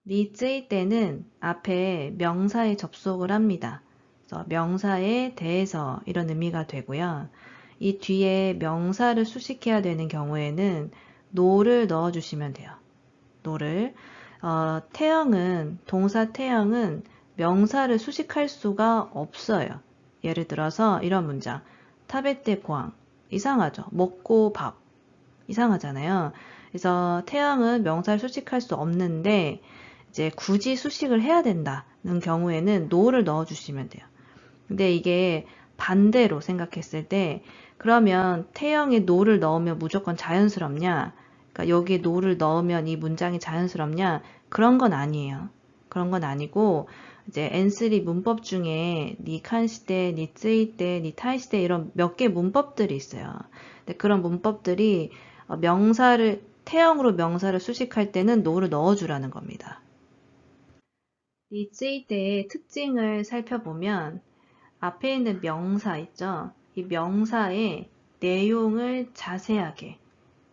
니쯔이 때는 앞에 명사에 접속을 합니다. 그래서 명사에 대해서 이런 의미가 되고요. 이 뒤에 명사를 수식해야 되는 경우에는 노를 넣어주시면 돼요. 노를. 태형은, 동사 태형은 명사를 수식할 수가 없어요. 예를 들어서 이런 문장. 타베테 고항. 이상하죠? 먹고 밥. 이상하잖아요. 그래서 태형은 명사를 수식할 수 없는데 이제 굳이 수식을 해야 된다는 경우에는 노를 넣어주시면 돼요. 근데 이게 반대로 생각했을 때 그러면 태형에 노를 넣으면 무조건 자연스럽냐? 그러니까 여기에 노를 넣으면 이 문장이 자연스럽냐? 그런 건 아니에요. 그런 건 아니고 이제 N3 문법 중에 니 칸시대, 니 쯔이대, 니 타이시대 이런 몇 개 문법들이 있어요. 근데 그런 문법들이 명사를 태형으로 명사를 수식할 때는 노를 넣어주라는 겁니다. 니 쯔이대의 특징을 살펴보면 앞에 있는 명사 있죠? 이 명사의 내용을 자세하게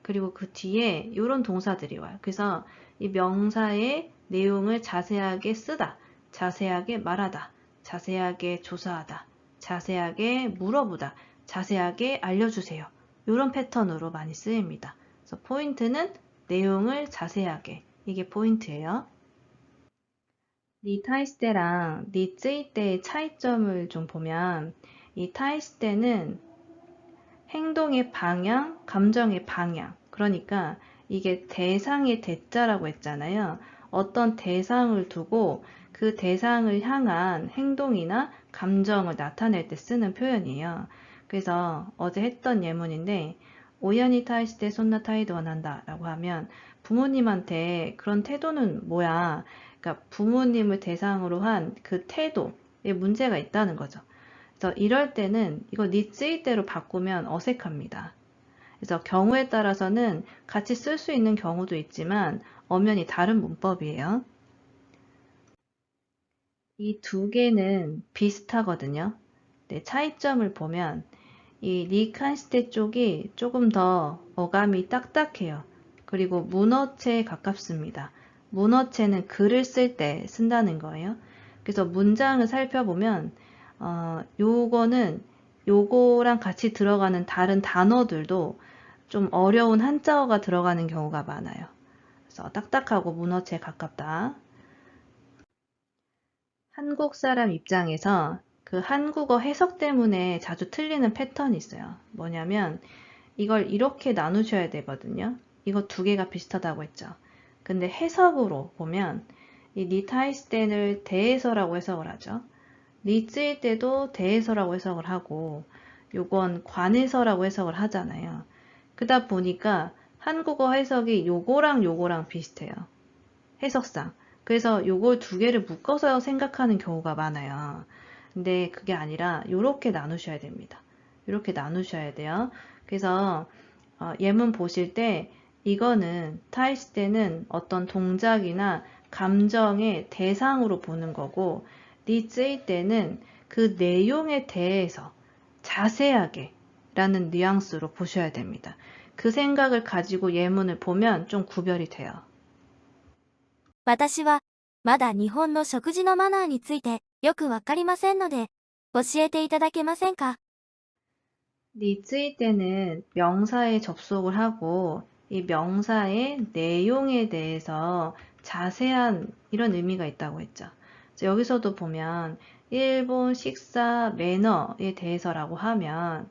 그리고 그 뒤에 이런 동사들이 와요. 그래서 이 명사의 내용을 자세하게 쓰다, 자세하게 말하다, 자세하게 조사하다, 자세하게 물어보다, 자세하게 알려주세요. 이런 패턴으로 많이 쓰입니다. 그래서 포인트는 내용을 자세하게 이게 포인트예요. 니 타이스 때랑 니 쯔이 때의 차이점을 좀 보면 이 타이스 때는 행동의 방향, 감정의 방향. 그러니까 이게 대상의 대자라고 했잖아요. 어떤 대상을 두고 그 대상을 향한 행동이나 감정을 나타낼 때 쓰는 표현이에요. 그래서 어제 했던 예문인데 오연이 타이시 때 손나 타이도 원한다 라고 하면 부모님한테 그런 태도는 뭐야? 그러니까 부모님을 대상으로 한 그 태도에 문제가 있다는 거죠. 그래서 이럴 때는 이거 니쯔이대로 바꾸면 어색합니다. 그래서 경우에 따라서는 같이 쓸 수 있는 경우도 있지만 엄연히 다른 문법이에요. 이 두 개는 비슷하거든요. 네, 차이점을 보면 이 니칸시테 쪽이 조금 더 어감이 딱딱해요. 그리고 문어체에 가깝습니다. 문어체는 글을 쓸 때 쓴다는 거예요. 그래서 문장을 살펴보면 요거는 요거랑 같이 들어가는 다른 단어들도 좀 어려운 한자어가 들어가는 경우가 많아요. 그래서 딱딱하고 문어체에 가깝다. 한국 사람 입장에서 그 한국어 해석 때문에 자주 틀리는 패턴이 있어요. 뭐냐면 이걸 이렇게 나누셔야 되거든요. 이거 두 개가 비슷하다고 했죠. 근데 해석으로 보면 이 니타이스텐을 대해서라고 해석을 하죠. 니츠일 때도 대해서라고 해석을 하고 요건 관해서라고 해석을 하잖아요. 그러다 보니까 한국어 해석이 요거랑 요거랑 비슷해요. 해석상. 그래서 요걸 두 개를 묶어서 생각하는 경우가 많아요. 근데 그게 아니라 요렇게 나누셔야 됩니다. 요렇게 나누셔야 돼요. 그래서 예문 보실 때 이거는 타이스 때는 어떤 동작이나 감정의 대상으로 보는 거고 니츠이 때는 그 내용에 대해서 자세하게 라는 뉘앙스로 보셔야 됩니다. 그 생각을 가지고 예문을 보면 좀 구별이 돼요. 私は、まだ日本の食事のマナーについてよくわかりませんので、教えていただけませんか？ 니츠이 때는 명사에 접속을 하고 이 명사의 내용에 대해서 자세한 이런 의미가 있다고 했죠. 여기서도 보면 일본 식사 매너에 대해서라고 하면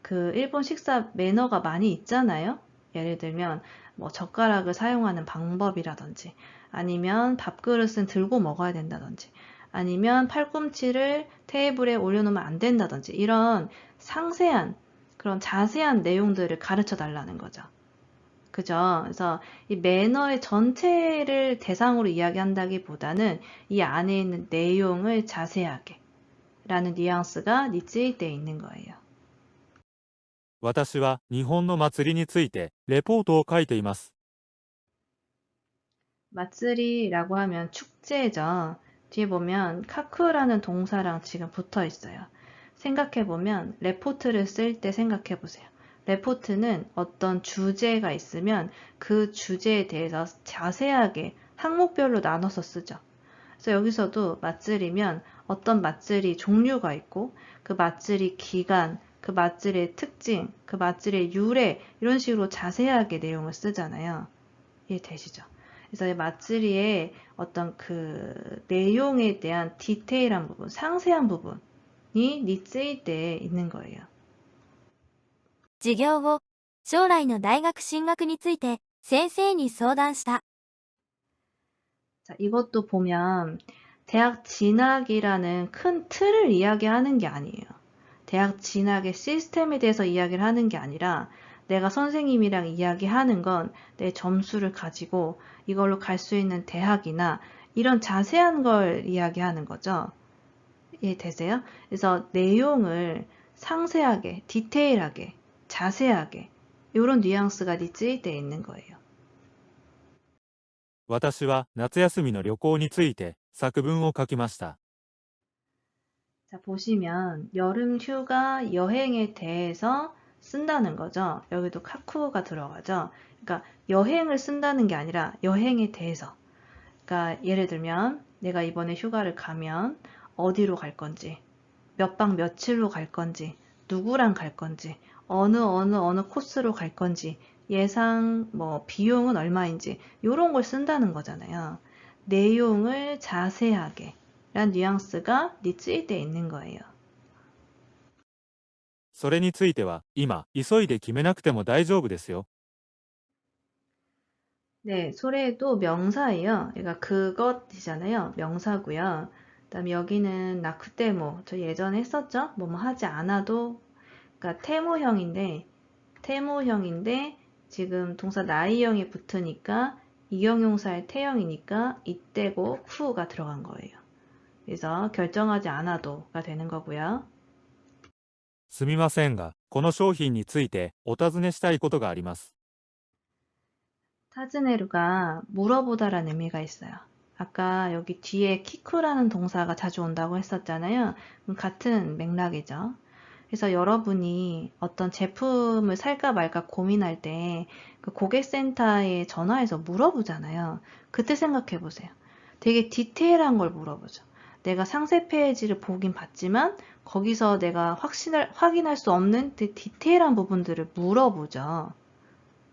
그 일본 식사 매너가 많이 있잖아요. 예를 들면 뭐 젓가락을 사용하는 방법이라든지 아니면 밥그릇은 들고 먹어야 된다든지 아니면 팔꿈치를 테이블에 올려놓으면 안 된다든지 이런 상세한 그런 자세한 내용들을 가르쳐 달라는 거죠. 그죠? 그래서 이 매너의 전체를 대상으로 이야기한다기보다는 이 안에 있는 내용을 자세하게 라는 뉘앙스가 니츠이 때에 있는 거예요. 私は日本の祭りについてレポートを書いています。 마쓰리라고 하면 축제죠. 뒤에 보면 카쿠라는 동사랑 지금 붙어 있어요. 생각해보면 레포트를 쓸 때 생각해보세요. 레포트는 어떤 주제가 있으면 그 주제에 대해서 자세하게 항목별로 나눠서 쓰죠. 그래서 여기서도 맛들이면 어떤 맛들이 종류가 있고 그 맛들이 기간, 그 맛들의 특징, 그 맛들의 유래 이런 식으로 자세하게 내용을 쓰잖아요. 이해되시죠? 그래서 이 맛들이의 어떤 그 내용에 대한 디테일한 부분, 상세한 부분이 니츠이때에 있는 거예요. 授業後、将来の大学進学について先生に相談した。 자, 이것도 보면 대학 진학이라는 큰 틀을 이야기하는 게 아니에요. 대학 진학의 시스템에 대해서 이야기를 하는 게 아니라 내가 선생님이랑 이야기하는 건 내 점수를 가지고 이걸로 갈 수 있는 대학이나 이런 자세한 걸 이야기하는 거죠. 이해되세요? 그래서 내용을 상세하게, 디테일하게, 자세하게 이런 뉘앙스가 니츠이때에 있는 거예요. 私は夏休みの旅行について作文を書きました。 자, 보시면 여름 휴가 여행에 대해서 쓴다는 거죠. 여기도 카쿠가 들어가죠. 그러니까 여행을 쓴다는 게 아니라 여행에 대해서. 그러니까 예를 들면 내가 이번에 휴가를 가면 어디로 갈 건지, 몇 박 며칠로 갈 건지, 누구랑 갈 건지, 어느 코스로 갈 건지, 예상 뭐 비용은 얼마인지 이런 걸 쓴다는 거잖아요. 내용을 자세하게 란 뉘앙스가 니츠이때에 있는 거예요. それについては今急いで決めなくても大丈夫ですよ。 네, 소래도 명사예요. 그러니까 그것이잖아요. 명사고요. 그다음에 여기는 나쿠테모. 저 예전에 했었죠? 뭐뭐 하지 않아도 그러니까 태모형인데 지금 동사 나이형이 붙으니까 이형용사의 태형이니까 이때고 쿠가 들어간 거예요. 그래서 결정하지 않아도가 되는 거고요. すみませんが、この商品についてお尋ねしたいことがあります。 타즈네루가 물어보다라는 의미가 있어요. 아까 여기 뒤에 키쿠라는 동사가 자주 온다고 했었잖아요. 같은 맥락이죠. 그래서 여러분이 어떤 제품을 살까 말까 고민할 때 그 고객센터에 전화해서 물어보잖아요. 그때 생각해 보세요. 되게 디테일한 걸 물어보죠. 내가 상세 페이지를 보긴 봤지만 거기서 내가 확인할 수 없는 그 디테일한 부분들을 물어보죠.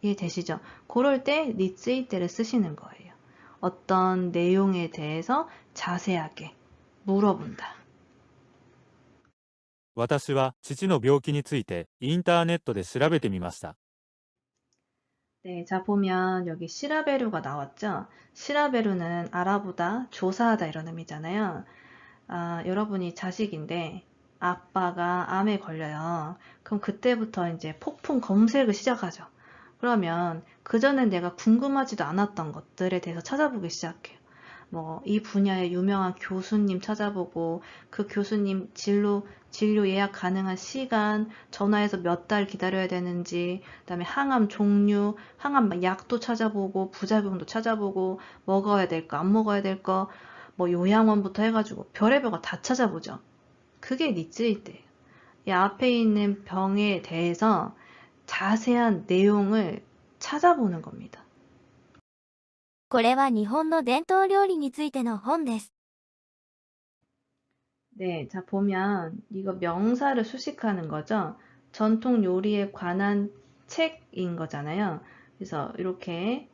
이해되시죠? 그럴 때 니츠이때를 쓰시는 거예요. 어떤 내용에 대해서 자세하게 물어본다. 私は父の病気についてインターネットで調べてみました。 네, 자 보면 여기 시라베루가 나왔죠? 시라베루는 알아보다, 조사하다 이런 의미잖아요. 아, 여러분이 자식인데 아빠가 암에 걸려요. 그럼 그때부터 이제 폭풍 검색을 시작하죠. 그러면 그전엔 내가 궁금하지도 않았던 것들에 대해서 찾아보기 시작해요. 뭐, 이 분야의 유명한 교수님 찾아보고, 그 교수님 진료 예약 가능한 시간, 전화해서 몇 달 기다려야 되는지, 그다음에 항암 종류, 항암 약도 찾아보고, 부작용도 찾아보고, 먹어야 될 거, 안 먹어야 될 거, 뭐 요양원부터 해가지고 별의별 거 다 찾아보죠. 그게 니츠이때예요. 이 앞에 있는 병에 대해서 자세한 내용을 찾아보는 겁니다. これは日本の伝統料理についての本です。 네, 자 보면 이거 명사를 수식하는 거죠. 전통 요리에 관한 책인 거잖아요. 그래서 이렇게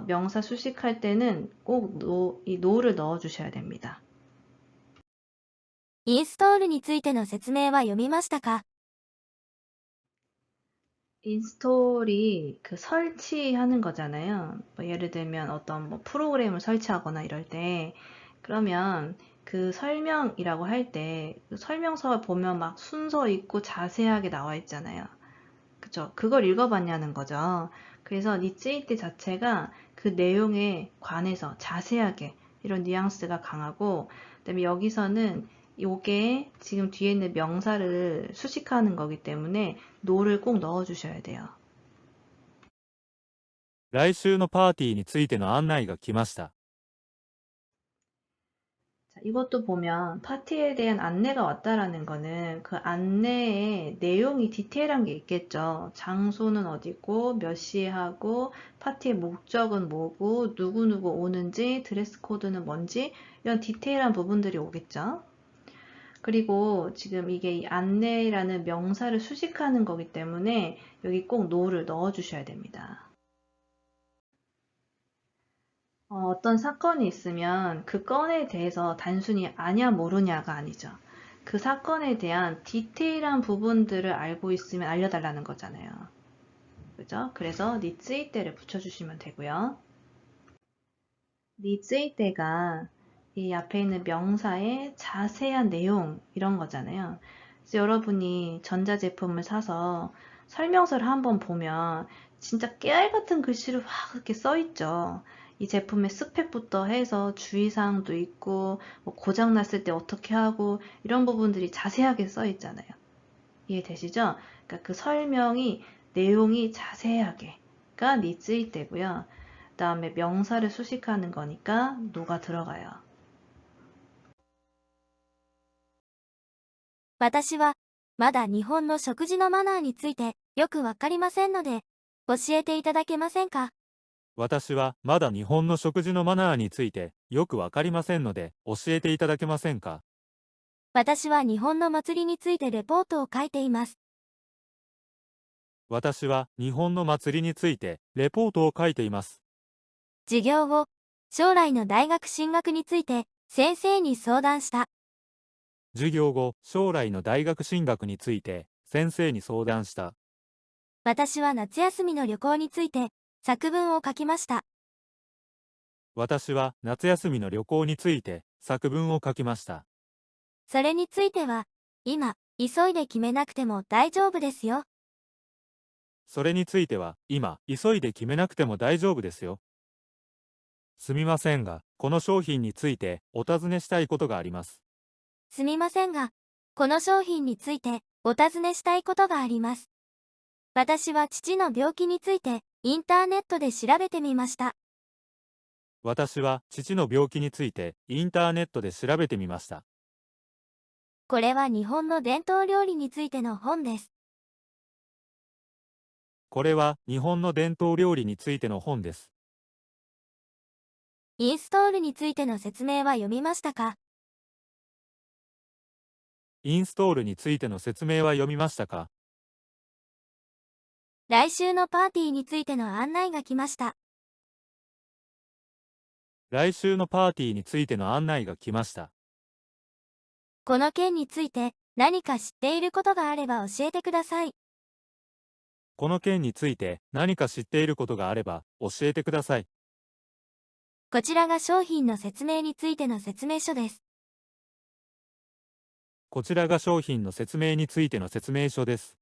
명사 수식할 때는 꼭 이 노를 넣어 주셔야 됩니다. インストールについての説明は読みましたか？ 인스톨이 그 설치하는 거잖아요. 뭐 예를 들면 어떤 뭐 프로그램을 설치하거나 이럴 때 그러면 그 설명이라고 할 때 설명서를 보면 막 순서 있고 자세하게 나와 있잖아요. 그죠? 그걸 읽어봤냐는 거죠. 그래서 니츠이때 자체가 그 내용에 관해서 자세하게 이런 뉘앙스가 강하고 그다음에 여기서는 요게 지금 뒤에 있는 명사를 수식하는 거기 때문에 노를 꼭 넣어 주셔야 돼요. 来週のパーティーについての案内が来ました。 자, 이것도 보면 파티에 대한 안내가 왔다라는 거는 그 안내에 내용이 디테일한 게 있겠죠. 장소는 어디고, 몇 시에 하고, 파티의 목적은 뭐고, 누구누구 오는지, 드레스 코드는 뭔지, 이런 디테일한 부분들이 오겠죠. 그리고 지금 이게 이 안내라는 명사를 수식하는 거기 때문에 여기 꼭 no를 넣어 주셔야 됩니다. 어떤 사건이 있으면 그 건에 대해서 단순히 아냐 모르냐가 아니죠. 그 사건에 대한 디테일한 부분들을 알고 있으면 알려달라는 거잖아요. 그죠? 그래서 니츠이떼를 붙여주시면 되고요. 니츠이떼가 이 앞에 있는 명사의 자세한 내용 이런 거잖아요. 그래서 여러분이 전자제품을 사서 설명서를 한번 보면 진짜 깨알 같은 글씨로 막 이렇게 써 있죠. 이 제품의 스펙부터 해서 주의사항도 있고 뭐 고장 났을 때 어떻게 하고 이런 부분들이 자세하게 써 있잖아요. 이해되시죠? 그러니까 그 설명이 내용이 자세하게가 니츠이떼고요. 그 다음에 명사를 수식하는 거니까 노가 들어가요. 私は、まだ日本の食事のマナーについてよくわかりませんので、教えていただけませんか？私はまだ日本の食事のマナーについてよくわかりませんので教えていただけませんか？私は日本の祭りについてレポートを書いています。私は日本の祭りについてレポートを書いています。授業後、将来の大学進学について先生に相談した。授業後、将来の大学進学について先生に相談した。私は夏休みの旅行について作文を書きました。私は夏休みの旅行について作文を書きました。それについては、今、急いで決めなくても大丈夫ですよ。それについては、今、急いで決めなくても大丈夫ですよ。すみませんが、この商品についてお尋ねしたいことがあります。すみませんが、この商品についてお尋ねしたいことがあります。私は父の病気についてインターネットで調べてみました。私は父の病気についてインターネットで調べてみました。これは日本の伝統料理についての本です。これは日本の伝統料理についての本です。インストールについての説明は読みましたか？インストールについての説明は読みましたか？来週のパーティーについての案内が来ました。来週のパーティーについての案内が来ました。この件について何か知っていることがあれば教えてください。この件について何か知っていることがあれば教えてください。こちらが商品の説明についての説明書です。こちらが商品の説明についての説明書です。